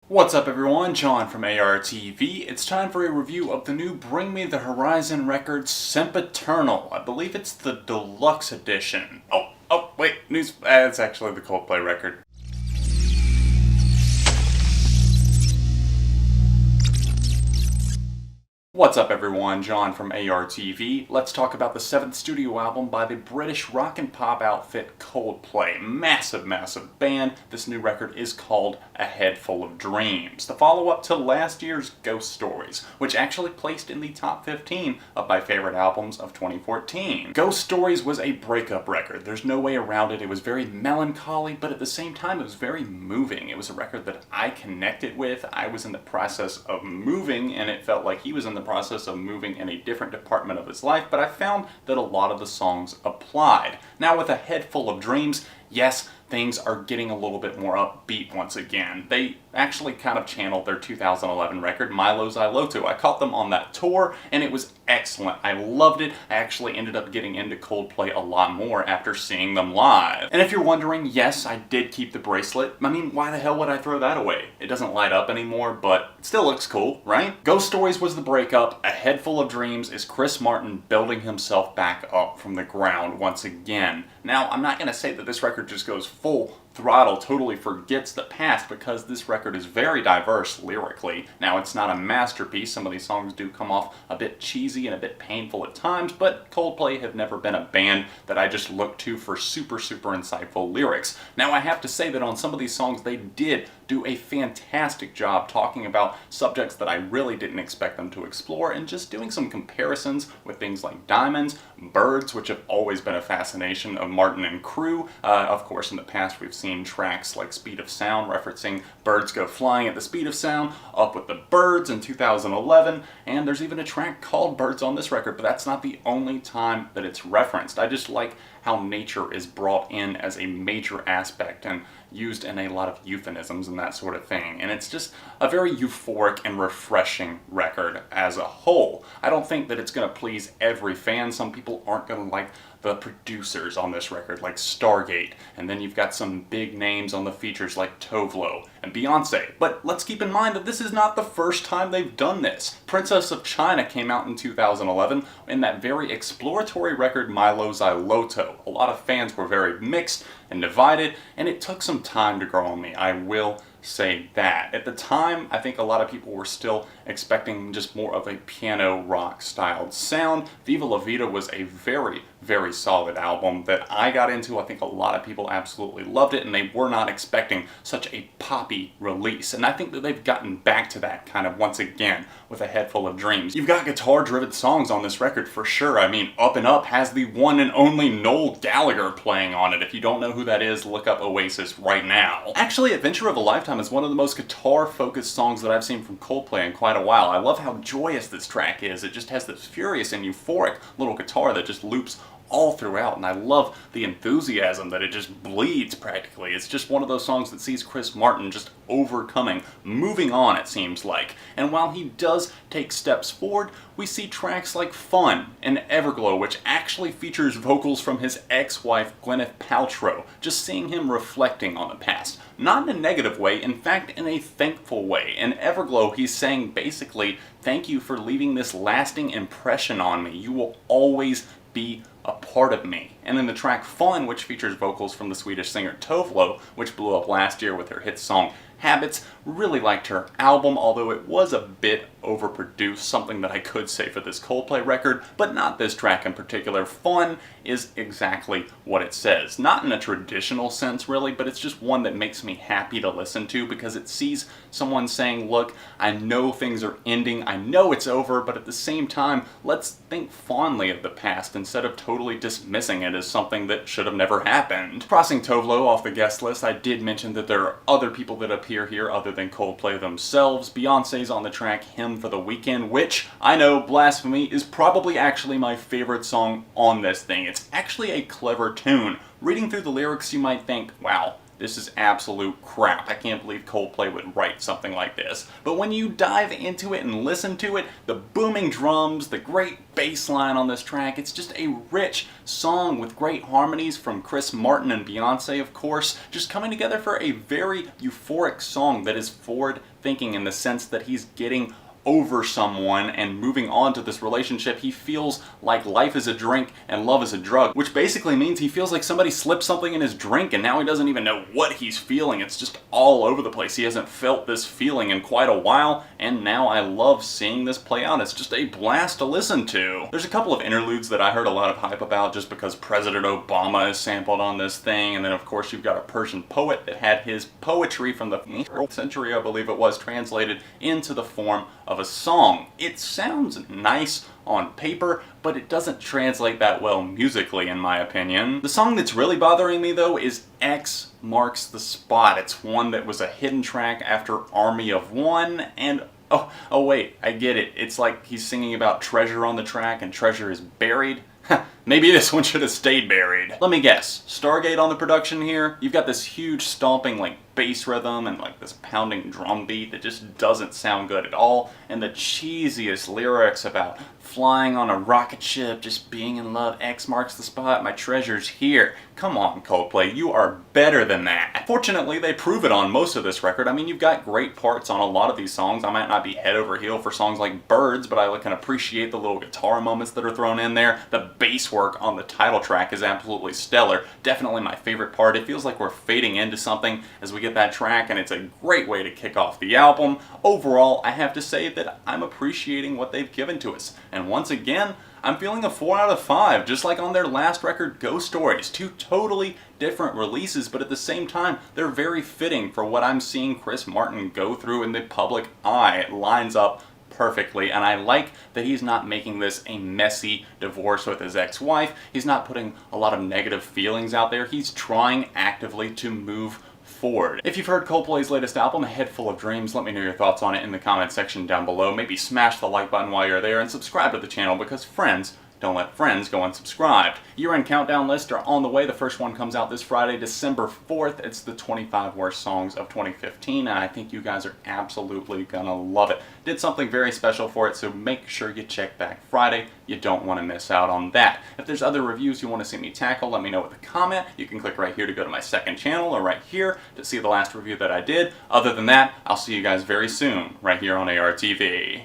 What's up everyone, John from ARTV. It's time for a review of the new Bring Me the Horizon Records Sempiternal. I believe it's the deluxe edition. Wait, it's actually the Coldplay record. What's up everyone, John from ARTV. Let's talk about the 7th studio album by the British rock and pop outfit Coldplay. Massive band. This new record is called A Head Full of Dreams, the follow-up to last year's Ghost Stories, which actually placed in the top 15 of my favorite albums of 2014. Ghost Stories was a breakup record. There's no way around it. It was very melancholy, but at the same time it was very moving. It was a record that I connected with. I was in the process of moving, and it felt like he was in the process of moving in a different department of his life, but I found that a lot of the songs applied. Now with A Head Full of Dreams, yes, things are getting a little bit more upbeat once again. They actually kind of channeled their 2011 record, Milo's I Loto. I caught them on that tour, and it was excellent. I loved it. I actually ended up getting into Coldplay a lot more after seeing them live. And if you're wondering, yes, I did keep the bracelet. I mean, why the hell would I throw that away? It doesn't light up anymore, but it still looks cool, right? Ghost Stories was the breakup. A Head Full of Dreams is Chris Martin building himself back up from the ground once again. Now, I'm not going to say that this record just goes full throttle, totally forgets the past, because this record is very diverse lyrically. Now, it's not a masterpiece. Some of these songs do come off a bit cheesy and a bit painful at times, but Coldplay have never been a band that I just look to for super insightful lyrics. Now, I have to say that on some of these songs, they did do a fantastic job talking about subjects that I really didn't expect them to explore, and just doing some comparisons with things like diamonds, birds, which have always been a fascination of Martin and crew. Of course, in the past, we've seen tracks like Speed of Sound referencing birds go flying at the speed of sound, Up with the Birds in 2011, and there's even a track called Birds on this record, but that's not the only time that it's referenced. I just like how nature is brought in as a major aspect and used in a lot of euphemisms and that sort of thing. And it's just a very euphoric and refreshing record as a whole. I don't think that it's going to please every fan. Some people aren't going to like the producers on this record, like Stargate, and then you've got some big names on the features like Tovlo and Beyonce. But let's keep in mind that this is not the first time they've done this. Princess of China came out in 2011 in that very exploratory record Milo's I Loto. A lot of fans were very mixed and divided, and it took some time to grow on me, I will say that. At the time, I think a lot of people were still expecting just more of a piano rock styled sound. Viva La Vida was a very solid album that I got into. I think a lot of people absolutely loved it, and they were not expecting such a poppy release. And I think that they've gotten back to that kind of once again with A Head Full of Dreams. You've got guitar-driven songs on this record for sure. I mean, Up&Up has the one and only Noel Gallagher playing on it. If you don't know who that is, look up Oasis right now. Actually, Adventure of a Lifetime is one of the most guitar-focused songs that I've seen from Coldplay in quite a while. I love how joyous this track is. It just has this furious and euphoric little guitar that just loops all throughout, and I love the enthusiasm that it just bleeds practically. It's just one of those songs that sees Chris Martin just overcoming, moving on, it seems like. And while he does take steps forward, we see tracks like Fun and Everglow, which actually features vocals from his ex-wife Gwyneth Paltrow, just seeing him reflecting on the past. Not in a negative way, in fact in a thankful way. In Everglow, he's saying basically, thank you for leaving this lasting impression on me. You will always be a part of me. And in the track Fun, which features vocals from the Swedish singer Tovlo, which blew up last year with her hit song Habits, really liked her album, although it was a bit overproduced, something that I could say for this Coldplay record, but not this track in particular. Fun is exactly what it says. Not in a traditional sense, really, but it's just one that makes me happy to listen to, because it sees someone saying, look, I know things are ending, I know it's over, but at the same time, let's think fondly of the past instead of totally dismissing it as something that should have never happened. Crossing Tovlo off the guest list, I did mention that there are other people that appear here other than Coldplay themselves. Beyonce's on the track Hymn for the Weekend, which, I know, blasphemy, is probably actually my favorite song on this thing. It's actually a clever tune. Reading through the lyrics, you might think, wow, this is absolute crap. I can't believe Coldplay would write something like this. But when you dive into it and listen to it, the booming drums, the great bass line on this track, it's just a rich song with great harmonies from Chris Martin and Beyonce, of course, just coming together for a very euphoric song that is forward thinking in the sense that he's getting over someone and moving on to this relationship. He feels like life is a drink and love is a drug, which basically means he feels like somebody slipped something in his drink and now he doesn't even know what he's feeling. It's just all over the place. He hasn't felt this feeling in quite a while, and now I love seeing this play out. It's just a blast to listen to. There's a couple of interludes that I heard a lot of hype about just because President Obama is sampled on this thing, and then of course you've got a Persian poet that had his poetry from the 4th century, I believe it was, translated into the form of a song. It sounds nice on paper, but it doesn't translate that well musically, in my opinion. The song that's really bothering me, though, is X Marks the Spot. It's one that was a hidden track after Army of One, and oh wait, I get it. It's like he's singing about treasure on the track, and treasure is buried. Maybe this one should have stayed buried. Let me guess. Stargate on the production here? You've got this huge stomping like bass rhythm and like this pounding drum beat that just doesn't sound good at all, and the cheesiest lyrics about flying on a rocket ship, just being in love, X marks the spot, my treasure's here. Come on, Coldplay, you are better than that. Fortunately, they prove it on most of this record. I mean, you've got great parts on a lot of these songs. I might not be head over heel for songs like Birds, but I can appreciate the little guitar moments that are thrown in there. The bass work on the title track is absolutely stellar. Definitely my favorite part. It feels like we're fading into something as we get that track, and it's a great way to kick off the album. Overall, I have to say that I'm appreciating what they've given to us. And once again, I'm feeling a 4 out of 5, just like on their last record, Ghost Stories. Two totally different releases, but at the same time, they're very fitting for what I'm seeing Chris Martin go through in the public eye. It lines up perfectly, and I like that he's not making this a messy divorce with his ex-wife. He's not putting a lot of negative feelings out there. He's trying actively to move forward. If you've heard Coldplay's latest album, A Head Full of Dreams, let me know your thoughts on it in the comment section down below. Maybe smash the like button while you're there and subscribe to the channel, because friends don't let friends go unsubscribed. Year-end countdown lists are on the way. The first one comes out this Friday, December 4th. It's the 25 worst songs of 2015, and I think you guys are absolutely gonna love it. Did something very special for it, so make sure you check back Friday. You don't want to miss out on that. If there's other reviews you want to see me tackle, let me know with a comment. You can click right here to go to my second channel, or right here to see the last review that I did. Other than that, I'll see you guys very soon, right here on ARTV.